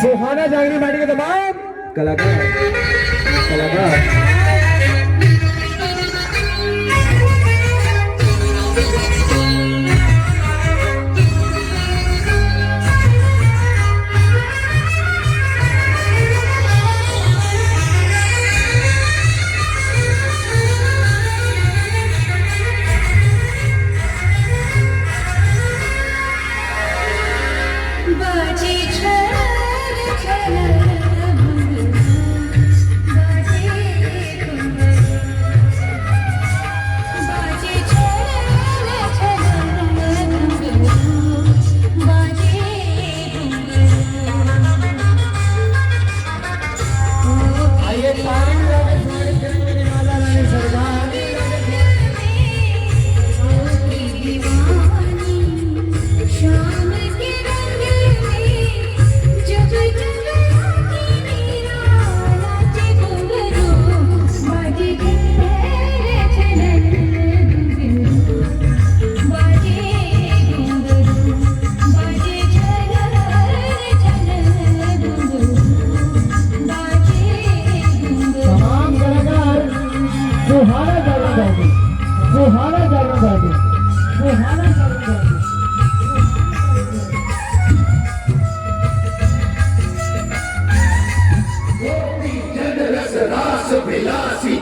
सुहाना जागरी party के तमाम कलाकार कलाकार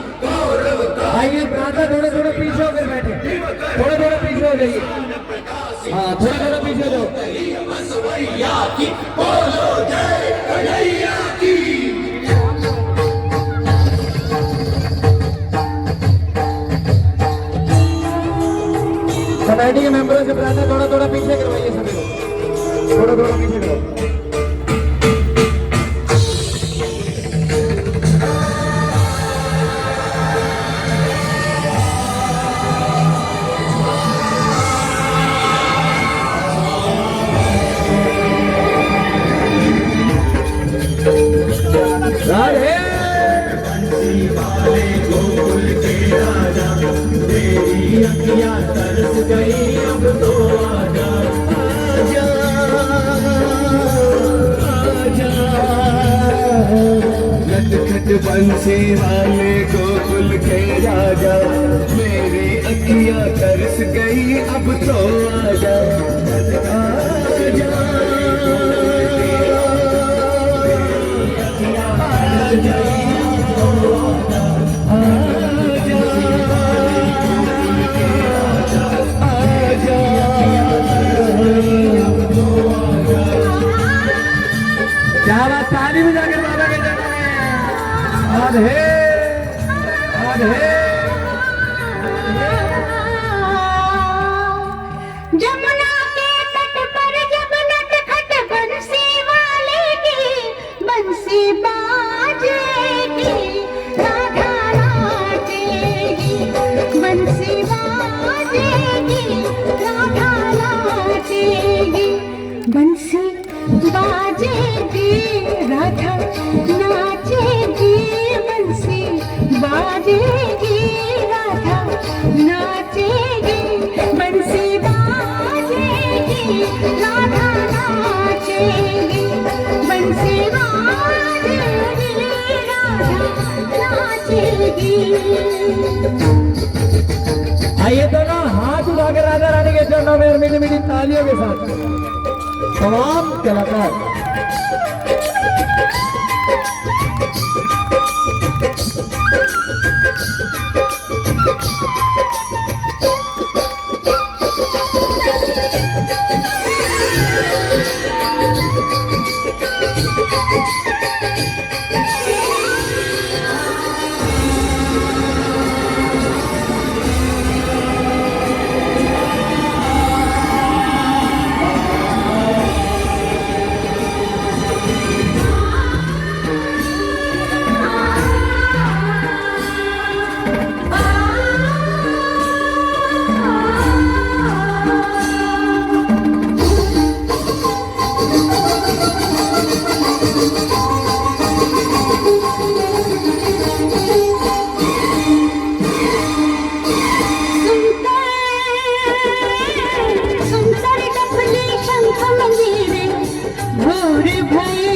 आइए प्रार्थना थोड़े थोड़े पीछे होकर बैठे थोड़े थोड़े पीछे हो जाइए हाँ थोड़े थोड़े पीछे हो कमेटी के मेंबरों से प्रार्थना थोड़ा थोड़ा पीछे करवाइए सभी को थोड़ा थोड़ा पीछे करो राधे वाले गोकुल के राजा तेरी अखियां तरस गई अब तो आजा आजा आजा नटखट बंसी वाले गोकुल के राजा मेरी अखियां तरस गई अब तो आजा आजा क्या बात ताली में जाकर बाबा के चरणों में राधे राधे जमुना के तट पर जब नटखट बंसी वाले की बंसी बाजेगी राधा नाचेगी बंसी बाजेगी राधा नाचेगी बंसी बाजेगी राधा नाचेगी बंसी बाजेगी राधा नाचेगी बंसी बाजेगी राधा नाचेगी बंसी बाजेगी राधा नाचेगी। आइए दोनों हाथ उठाकर राधा रानी के चरणों में मीठी मीठी तालियों के साथ तमाम कलाकार सुनकर डफली शंख मंजीरे भोर भई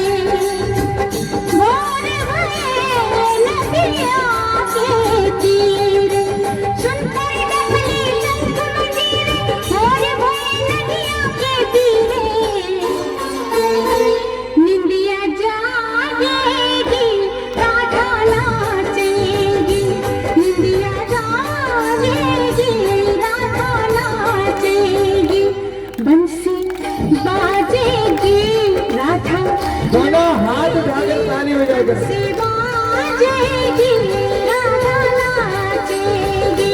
बंसी बाजेगी राधा नाचेगी।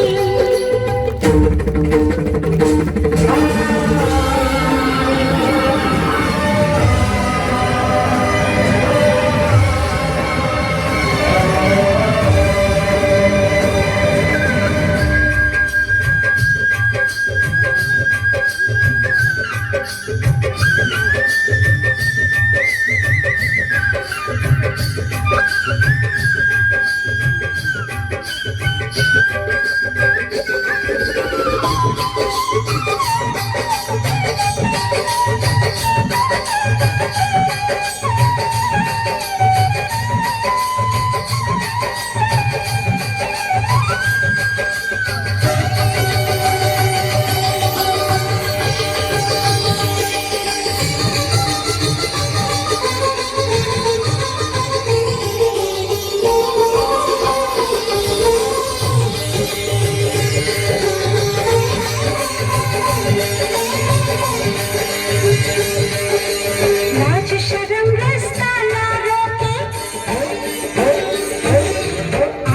लाज शर्म रास्ता ना रोके,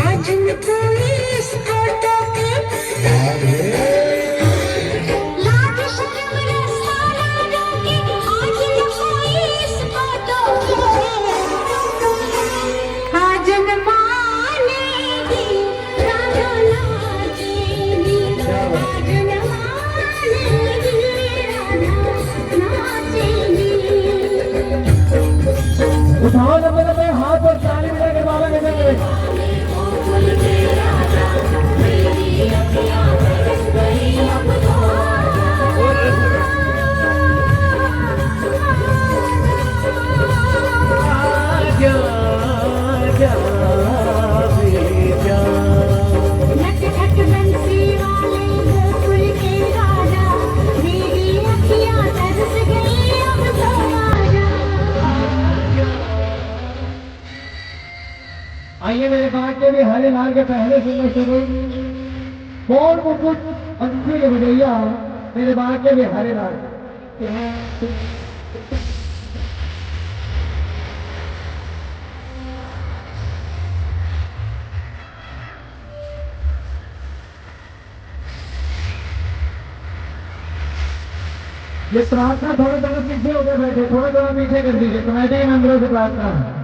आज न कोई इसको टोके। लाज शर्म रास्ता ना रोके, आज न कोई इसको टोके। आज न मानेगी राधा नाचेगी, आज न मानेगी राधा नाचेगी। उठाओ लंबे लंबे हाथ और ताली बजा के बाबा के चले। नटखट बंसी वाले गोकुल के राजा, मेरी अखियाँ तरस गई अब तो आजा। आइए मेरे बात के भी हरे लाल के पहले सुनने शुरू कौन मुकुट अंशु के भैया मेरे बात के भी हरे लाल। ये प्रार्थना थोड़ा थोड़ा पीछे होकर बैठे, थोड़ा थोड़ा पीछे कर दीजिए, कमेटी के मेंबरों से प्रार्थना है।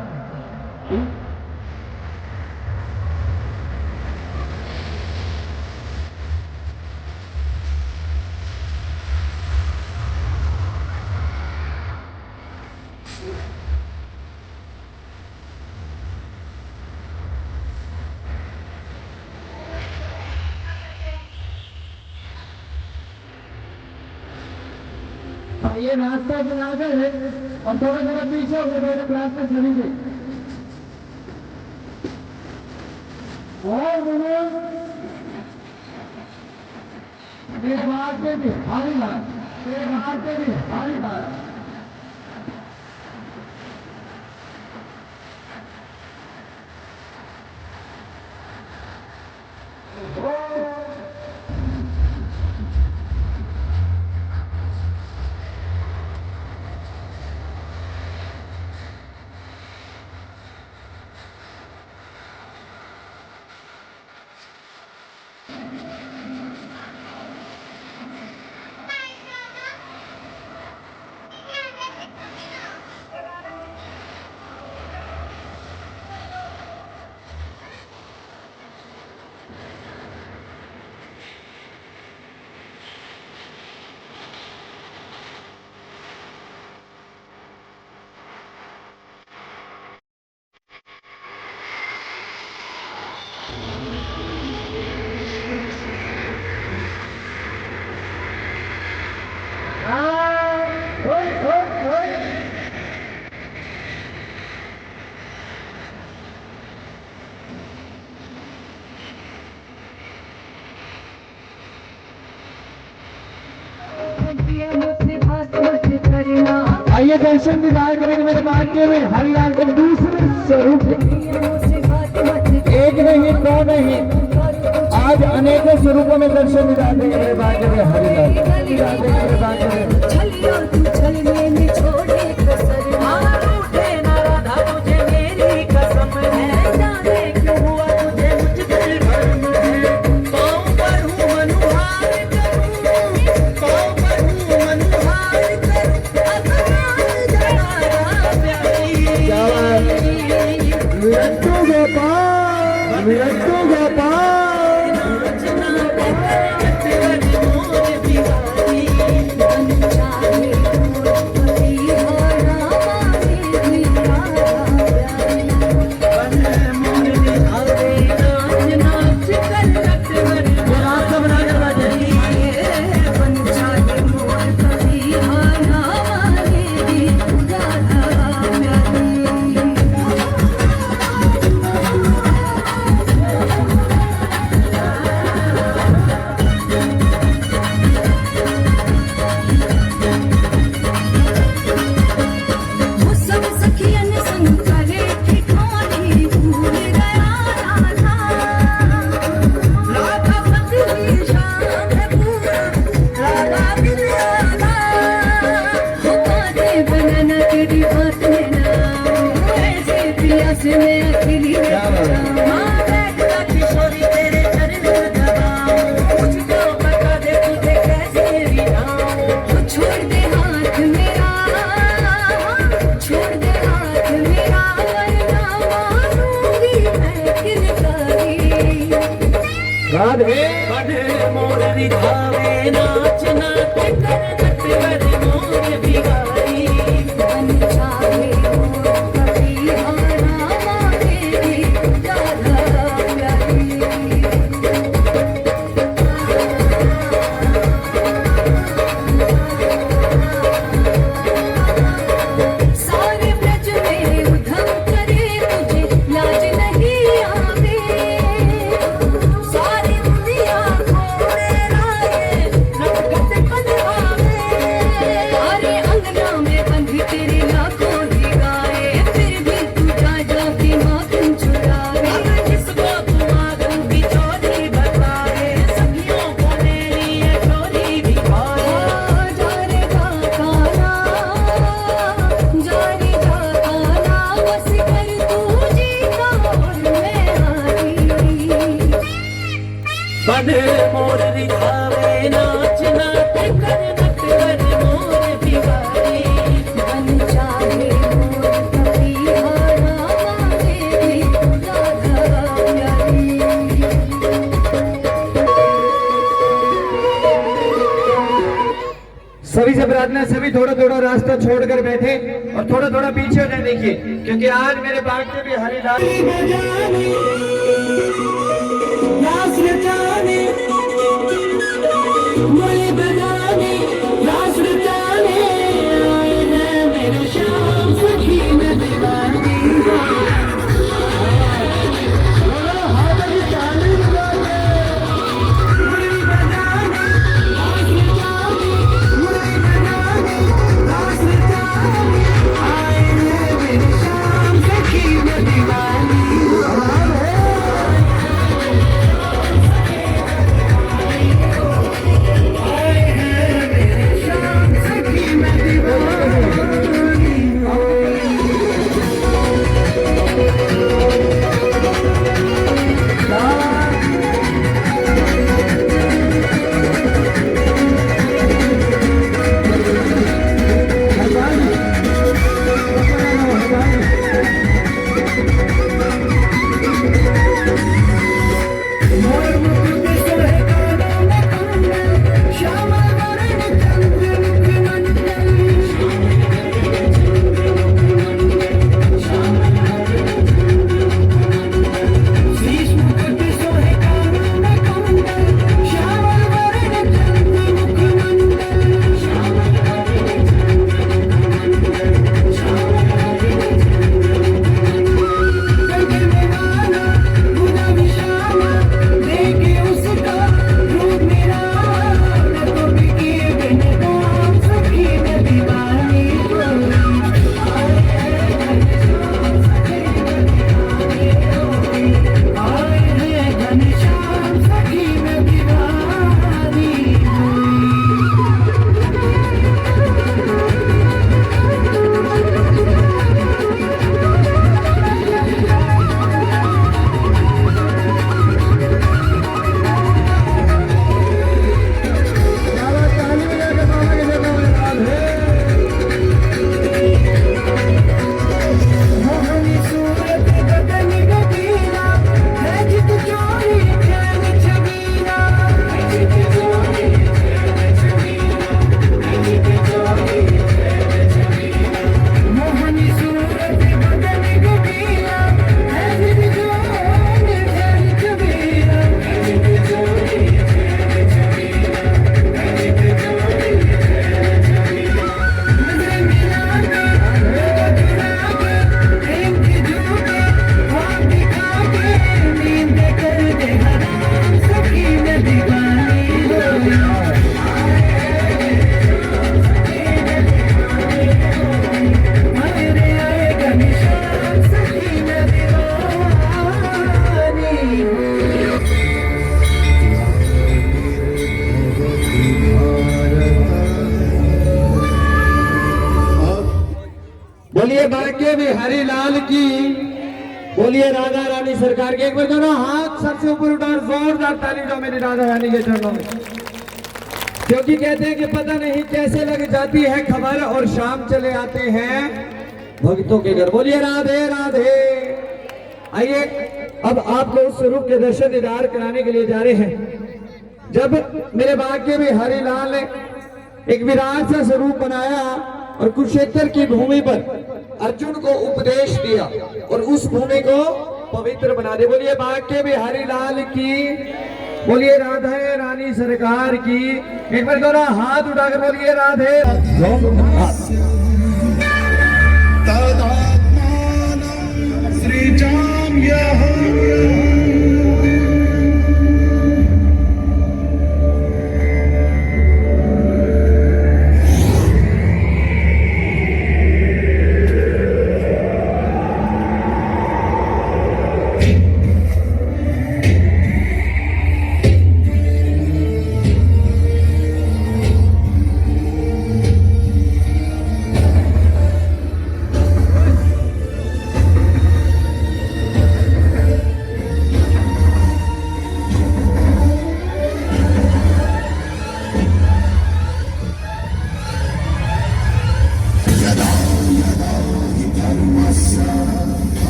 ये रास्ता बनाकर है और थोड़ा थोड़ा पीछे हो गए मेरे क्लास में सभी से। और इस बात पे भी हारी लाल, इस बात पे भी हारी लाल। आइए दर्शन दीदार करेंगे मेरे मान के में हरिलाल के दूसरे स्वरूप। एक नहीं दो नहीं, आज अनेकों स्वरूपों में दर्शन दीदार देंगे मेरे मान के में हरिलाल मेरे मान के में। छोड़े कसर, उठे ना राधा तुझे मेरी कसर। कैसे मैं अकेली रहूं माँ बैठा किशोरी तेरे चरण दबाऊं मुझको बता दे तुझे कैसे रिझाऊं छोड़ दे हाथ मेरा छोड़ दे हाथ मेरा वरना मारूंगी मैं किलकारी राधे बड़े मोर रिझावे नाच नाच कर नटवर मोर बिगारी मन चाहे मोर कभी हारा मारे भी राधा प्यारी सारे ब्रज में उधम करे मुझे लाज नहीं आवे सारी दुनिया घोड़े लाए नटखट बनवावे अरे अंगना में बंधी तेरी लाखों ही गाए फिर भी तू जा जाती माखन चुरावे जिसको तुम्हारन की चोरी बताए सखियों को मेरी ये चोरी दिखाए जा रे जा काला जा रे जा काला बस कर तू जीता और मैं हारी बड़े मोर रिझावे नाच नाच कर नटवर मोर बिगारी मन चाहे मोर कभी हारा मारे भी राधा प्यारी सभी से प्रार्थना सभी थोड़ा थोड़ा रास्ता छोड़कर बैठे और थोड़ा थोड़ा पीछे हो जाए देखिए क्योंकि आज मेरे बाग के भी हरिलाल बोलिए भाग्य बिहारी लाल की बोलिए राधा रानी सरकार के। एक बार दोनों हाथ सबसे ऊपर उठा और जोरदार ताली दो मेरी राधा रानी के चरणों में, क्योंकि कहते हैं कि पता नहीं कैसे लग जाती है खबर और शाम चले आते हैं भक्तों के घर। बोलिए राधे राधे। आइए अब आपको उस स्वरूप के दर्शन दीदार कराने के लिए जा रहे हैं। जब मेरे भाग्य में हरिलाल ने एक विराट सा स्वरूप बनाया और कुरुक्षेत्र की भूमि पर अर्जुन को उपदेश दिया और उस भूमि को पवित्र बना दे। बोलिए भाग्य में हरिलाल की, बोलिए राधा रानी सरकार की। एक बार दोनों हाथ उठाकर बोलिए राधे।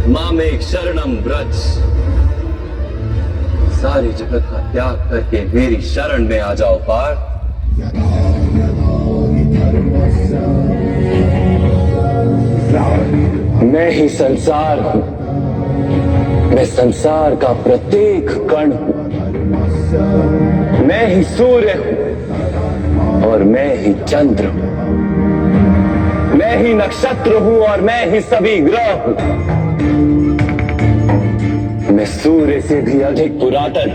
मामेक शरणम ब्रज, सारे जगत का त्याग करके मेरी शरण में आ जाओ पार। मैं ही संसार हूं, मैं संसार का प्रत्येक कण हूं। मैं ही सूर्य हूं और मैं ही चंद्र हूं। मैं ही नक्षत्र हूं और मैं ही सभी ग्रह हूं। मैं सूर्य से भी अधिक पुरातन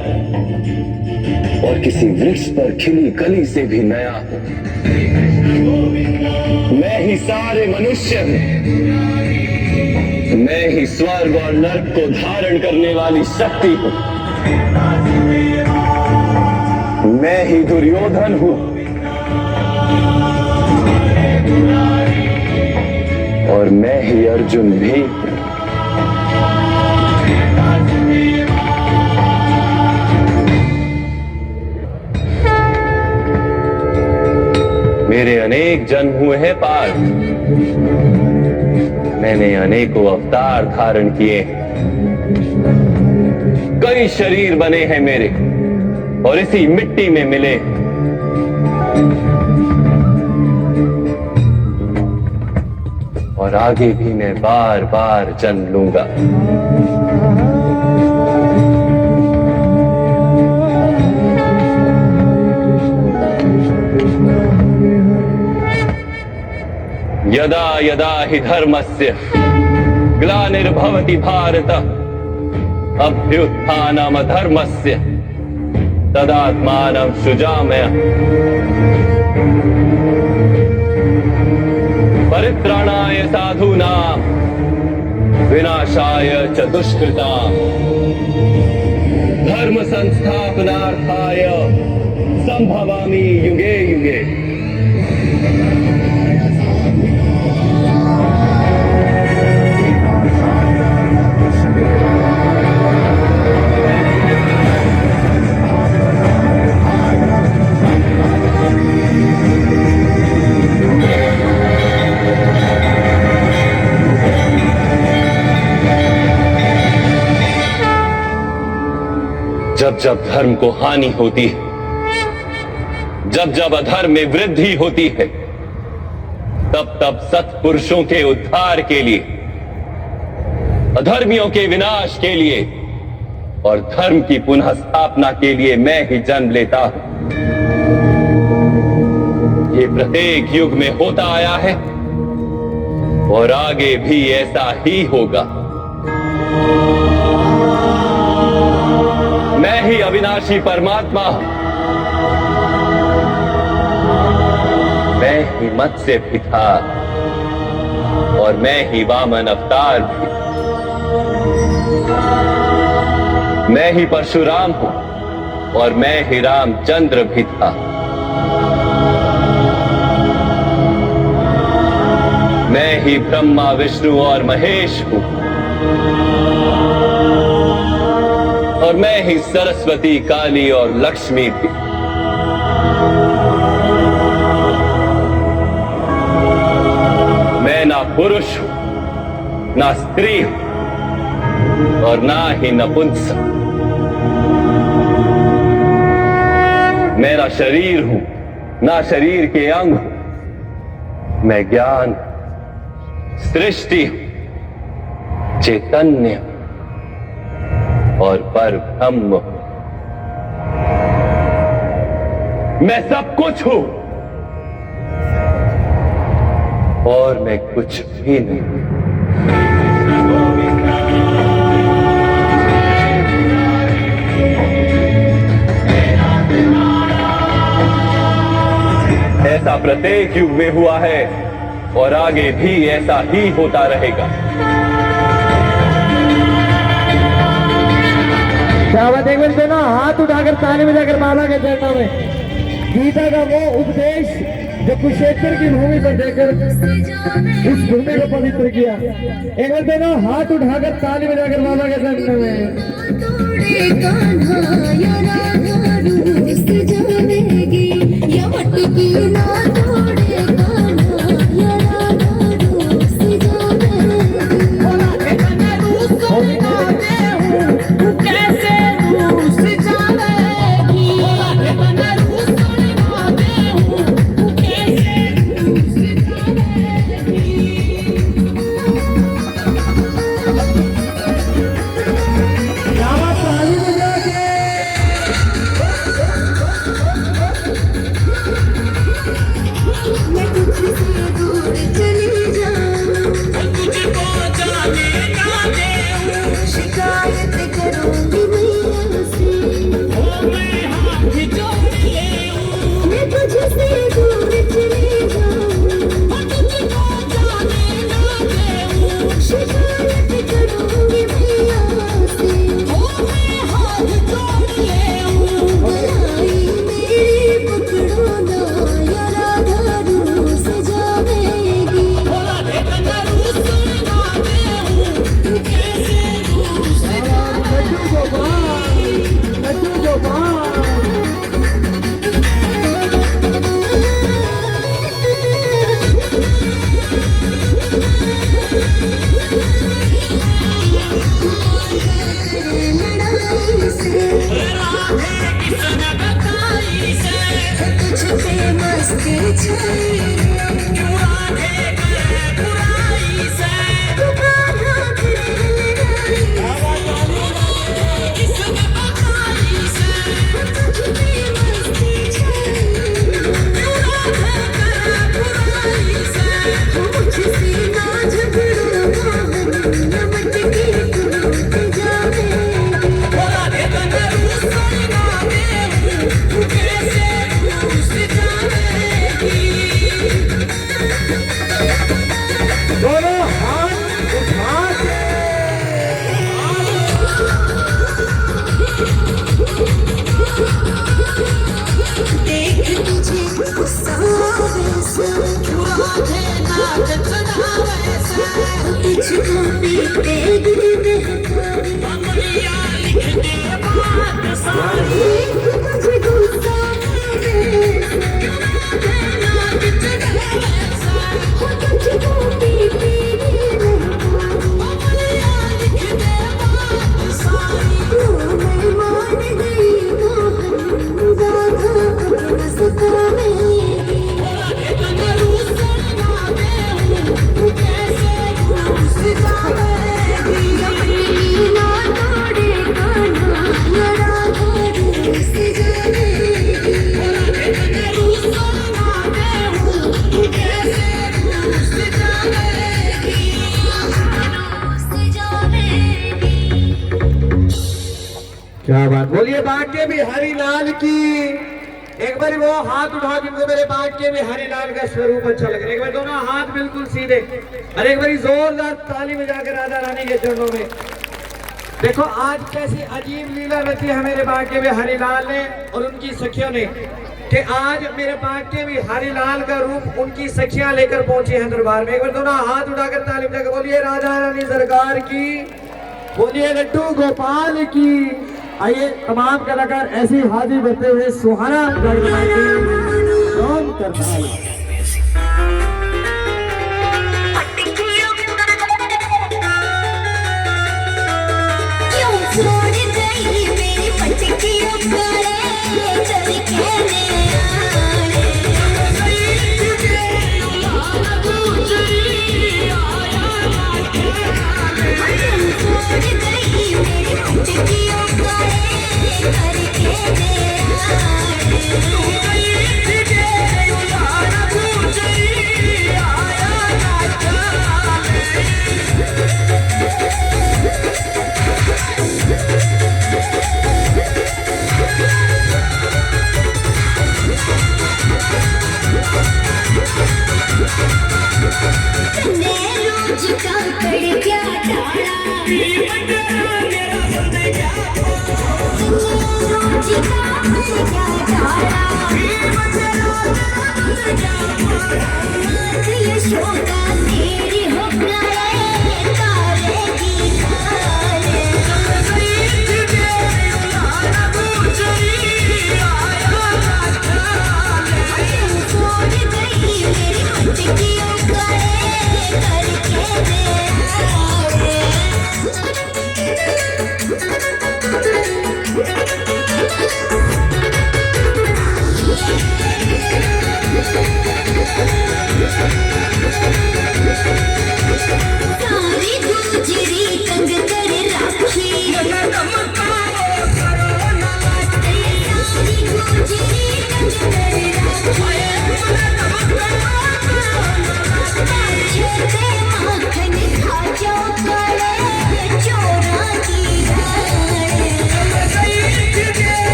और किसी वृक्ष पर खिली कली से भी नया हूं। मैं ही सारे मनुष्य हूं। मैं ही स्वर्ग और नर्क को धारण करने वाली शक्ति हूं। मैं ही दुर्योधन हूं और मैं ही अर्जुन भी। मेरे अनेक जन्म हुए हैं पार। मैंने अनेकों अवतार धारण किए, कई शरीर बने हैं मेरे और इसी मिट्टी में मिले। और आगे भी मैं बार बार जन्म लूंगा। यदा यदा हि धर्मस्य ग्लानिर्भवति भारत अभ्युत्थानमधर्मस्य तदात्मानं सृजाम्यहम्। परित्राणाय साधूनां विनाशाय च दुष्कृतां धर्म संस्थापनार्थाय संभवामि युगे युगे। जब जब धर्म को हानि होती है, जब जब अधर्म में वृद्धि होती है, तब तब सत्पुरुषों के उद्धार के लिए, अधर्मियों के विनाश के लिए और धर्म की पुनः स्थापना के लिए मैं ही जन्म लेता हूं। ये प्रत्येक युग में होता आया है और आगे भी ऐसा ही होगा। मैं ही अविनाशी परमात्मा हूं। मैं ही मत्स्य भी था और मैं ही वामन अवतार भी। मैं ही परशुराम हूं और मैं ही रामचंद्र भी था। मैं ही ब्रह्मा विष्णु और महेश हूं और मैं ही सरस्वती काली और लक्ष्मी भी। मैं ना पुरुष हूं, ना स्त्री हूं और ना ही नपुंसक। मैं ना शरीर हूं, ना शरीर के अंग हूं। मैं ज्ञान, सृष्टि हूं, चैतन्य और पर ब्रह्म हूं। मैं सब कुछ हूं और मैं कुछ भी नहीं। ऐसा प्रत्येक युग में हुआ है और आगे भी ऐसा ही होता रहेगा। क्या बात, एक बार दोनों हाथ उठाकर ताली बजाकर माला के चरणों में गीता का वो उपदेश जो कुरुक्षेत्र की भूमि पर देकर इस भूमि को पवित्र किया। एक बार दोनों हाथ उठाकर ताली बजाकर माला के चरणों में। तोड़े कान्हा या राधा रूस जावेगी या मटकी ना तोड़े कान्हा या राधा रूस जावेगी। बोला के कन्या रूस ना दे हूँ कैसे रूस जावेगी। बोला के कन्या रूस ना दे हूँ कैसे रूस जावेगी। ताली बजा के मैं तुझसे दूर चली जाऊं, तुझको जाने ना दूं, शिकायत करूंगी मैया से, मैं हाथ जोड़ लेऊं। मैं तुझसे दूर चली जाऊं, तुझको जाने ना दूं, शिकायत करूंगी मैया से, मैं हाथ जोड़ लेऊं। भलाई मेरी पकड़ो ना या राधा रूस जावेगी। बोला दे कन्या रूस ना दे तू कैसे रूस जावेगी। लड्डू गोपाल लड़ाई से राधे किसन बताई से तुझ पे मस्ती छाई क्यों राधे करे बुराई से तू कान्हा तेरे लड़ाई किसन बताई से तुझ पे मस्ती छाई क्यों राधे करे बुराई से मुझसे ना झगड़ो मोहन न मटकी टूट जावेगी। बोला दे कन्या रूस ना दे तू कैसे रूस जावेगी। दोनों हाथ उठा के देख तुझे गुस्सा वैसा राधे नाच चढ़ावे से तुझको पीते दिल में अंगुलियां लिख दे बात सारी। देख तुझे गुस्सा वैसा राधे नाच चढ़ावे से तुझको पीते दिल में अंगुलियां लिख दे बात सारी। मैं मान गई मोहन राधा अपना सतावेगी। बोला के कन्या रूस ना दे तू कैसे रूस जावेगी। अपनी ना तोड़े कान्हा या राधा रूस जावेगी। बोला के कन्या रूस ना दे तू कैसे रूस जावेगी। रूस जावेगी। क्या बात, बोलिए बांके बिहारी लाल की एक बार वो हाथ उठाओ जिनको मेरे भाग्य में हरिलाल का स्वरूप अच्छा लग रहा है। एक बार दोनों हाथ बिल्कुल सीधे और एक बार जोरदार ताली बजाकर राधा रानी के चरणों में। देखो आज कैसी अजीब लीला रची है मेरे भाग्य में हरिलाल ने और उनकी सखियों ने कि आज मेरे भाग्य में हरिलाल का रूप उनकी सखियां लेकर पहुंची हैं दरबार में। एक बार दोनों हाथ उठाकर ताली बजाकर बोलिए राधा रानी सरकार की, बोलिए लड्डू गोपाल की। आइए तमाम कलाकार ऐसी हाजिर करते हुए सुहाना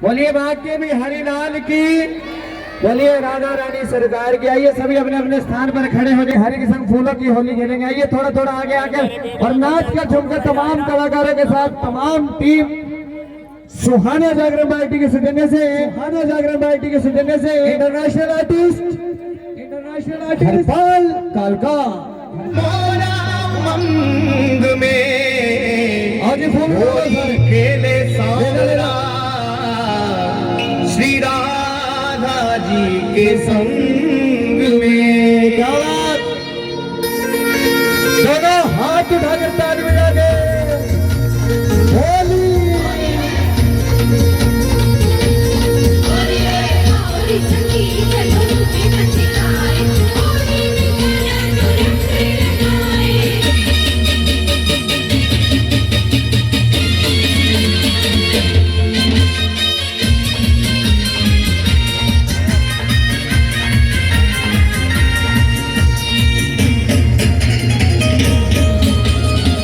बोलिए भाग्य भी हरिलाल की, बोलिए राधा रानी सरकार की। आइए सभी अपने अपने स्थान पर खड़े हो जाए, हरे के संग फूलों की होली खेलेंगे। आइए थोड़ा थोड़ा आगे आकर और नाच कर झुमकर तमाम कलाकारों के साथ तमाम टीम सुहाना जागरण पार्टी के सौजन्य से, सुहाना जागरण पार्टी के सौजन्य से इंटरनेशनल आर्टिस्ट हरपाल कालका मंग में आज खेले सारा श्री राधा जी के संग में। हाथ उठाकर ताली बजा के